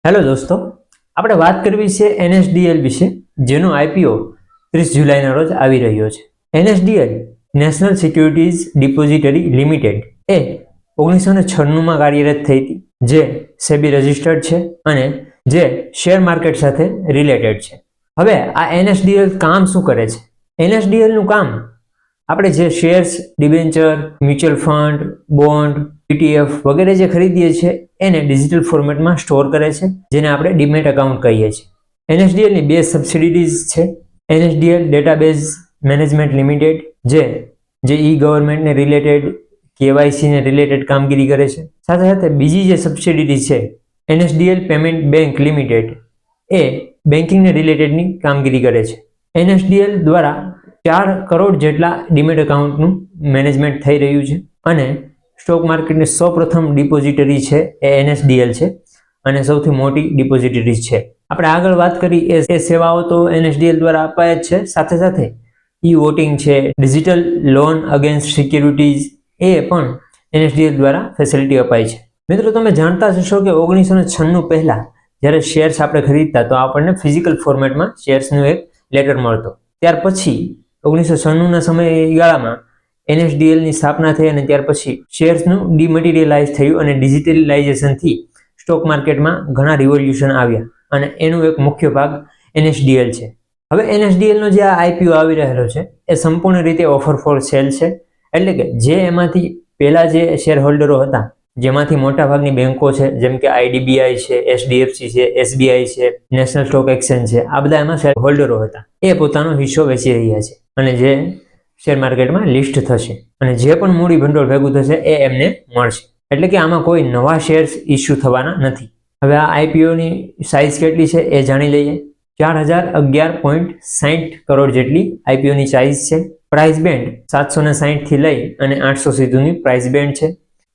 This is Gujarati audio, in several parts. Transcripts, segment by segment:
હેલો દોસ્તો, આપણે વાત કરવી છે એનએસડીએલ વિશે, જેનો આઈપીઓ 30 જુલાઈના રોજ આવી રહ્યો છે. NSDL national securities depository limited એ 1996માં કાર્યરત થઈ હતી, જે સેબી રજિસ્ટર્ડ છે અને જે શેર માર્કેટ સાથે રિલેટેડ છે. હવે આ એનએસડીએલ કામ શું કરે છે? એનએસડીએલનું કામ આપણે જે shares, debenture, mutual fund, bond, ETF વગેરે જે ખરીદીએ છીએ એને ડિજિટલ ફોર્મેટમાં સ્ટોર કરે છે, જેને આપણે ડીમેટ એકાઉન્ટ કહીએ છીએ. એનએસડીએલની બે સબસિડિરીઝ છે. એનએસડીએલ ડેટાબેઝ મેનેજમેન્ટ લિમિટેડ જે ગવર્મેન્ટને રિલેટેડ, KYCને રિલેટેડ કામગીરી કરે છે. સાથે સાથે બીજી જે સબસિડિરી છે એનએસડીએલ પેમેન્ટ બેંક લિમિટેડ, એ બેન્કિંગને રિલેટેડની કામગીરી કરે છે. એનએસડીએલ દ્વારા 4 કરોડ જેટલા ડીમેટ એકાઉન્ટનું મેનેજમેન્ટ થઈ રહ્યું છે અને સ્ટોક માર્કેટની સૌપ્રથમ ડિપોઝિટરી છે એ એનએસડીએલ છે અને સૌથી મોટી ડિપોઝિટરી છે. આપણે આગળ વાત કરી એ સેવાઓ તો એનએસડીએલ દ્વારા અપાય જ છે. સાથે સાથે વોટિંગ છે, ડિજિટલ લોન અગેન્સ્ટ સિક્યુરિટીઝ, એ પણ એનએસડીએલ દ્વારા ફેસિલિટી અપાય છે. મિત્રો, તમે જાણતા હશો કે 1996 પહેલા જ્યારે શેર્સ આપણે ખરીદતા તો આપણને ફિઝિકલ ફોર્મેટમાં શેર્સનું એક લેટર મળતો. ત્યાર પછી 1996ના સમયગાળામાં એનએસડીએલની સ્થાપના થઈ અને ત્યાર પછી શેર્સનું ડિમટીરિયલાઇઝ થયું અને ડિજિટલાઇઝેશનથી સ્ટોક માર્કેટમાં ઘણા રિવોલ્યુશન આવ્યા અને એનું એક મુખ્ય ભાગ એનએસડીએલ છે. હવે એનએસડીએલનો જે આ આઈપીઓ આવી રહેલો છે એ સંપૂર્ણ રીતે ઓફર ફોર સેલ છે. એટલે કે જે એમાંથી પહેલા જે શેર હોલ્ડરો હતા, જેમાંથી મોટાભાગની બેન્કો છે, જેમ કે IDBI છે, HDFC છે, SBI છે, નેશનલ સ્ટોક એક્સચેન્જ છે, આ બધા એમાં શેર હોલ્ડરો હતા, એ પોતાનો હિસ્સો વેચી રહ્યા છે અને જે શેર માર્કેટમાં લિસ્ટ થશે અને જે પણ મૂડી ભંડોળ ભેગું થશે એ એમને મળશે. એટલે કે આમાં કોઈ નવા શેર્સ ઇસ્યુ થવાના નથી. હવે આ આઈપીઓની સાઇઝ કેટલી છે એ જાણી લઈએ. 4011.60 કરોડ જેટલી આઈપીઓની સાઇઝ છે. પ્રાઇસ બેન્ડ 760 થી લઈ અને 800 સુધીની પ્રાઇસ બેન્ડ છે.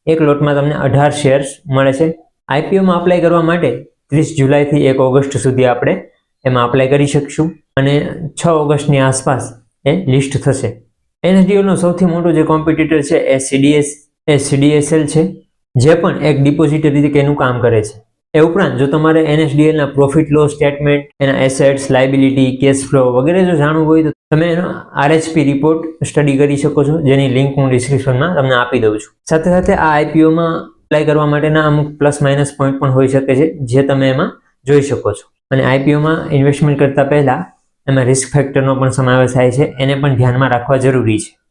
એક લોટમાં તમને 18 શેર્સ મળે છે. આઈપીઓમાં અપ્લાય કરવા માટે 30 જુલાઈથી 1 ઓગસ્ટ સુધી આપણે એમાં અપ્લાય કરી શકશું અને 6 ઓગસ્ટની આસપાસ એ લિસ્ટ થશે. એનએસડીએલનો સૌથી મોટો જે કોમ્પિટિટર છે એ CDSL છે, જે પણ એક ડિપોઝિટરી તરીકેનું કામ કરે છે. એ ઉપરાંત જો તમારે એનએસડીએલના પ્રોફિટ લોસ સ્ટેટમેન્ટ, એના એસેટ્સ, લાયબિલિટી, કેશ ફ્લો વગેરે જો જાણવું હોય તો તમે એનો RHP રિપોર્ટ સ્ટડી કરી શકો છો, જેની લિંક હું ડિસ્ક્રિપ્શનમાં તમને આપી દઉં છું. સાથે સાથે આ આઈપીઓમાં અપ્લાય કરવા માટેના અમુક પ્લસ માઇનસ પોઈન્ટ પણ હોઈ શકે છે, જે તમે એમાં જોઈ શકો છો. અને આઈપીઓમાં ઇન્વેસ્ટમેન્ટ કરતા પહેલા એમાં રિસ્ક ફેક્ટરનો પણ સમાવેશ થાય છે, એને પણ ધ્યાનમાં રાખવા જરૂરી છે.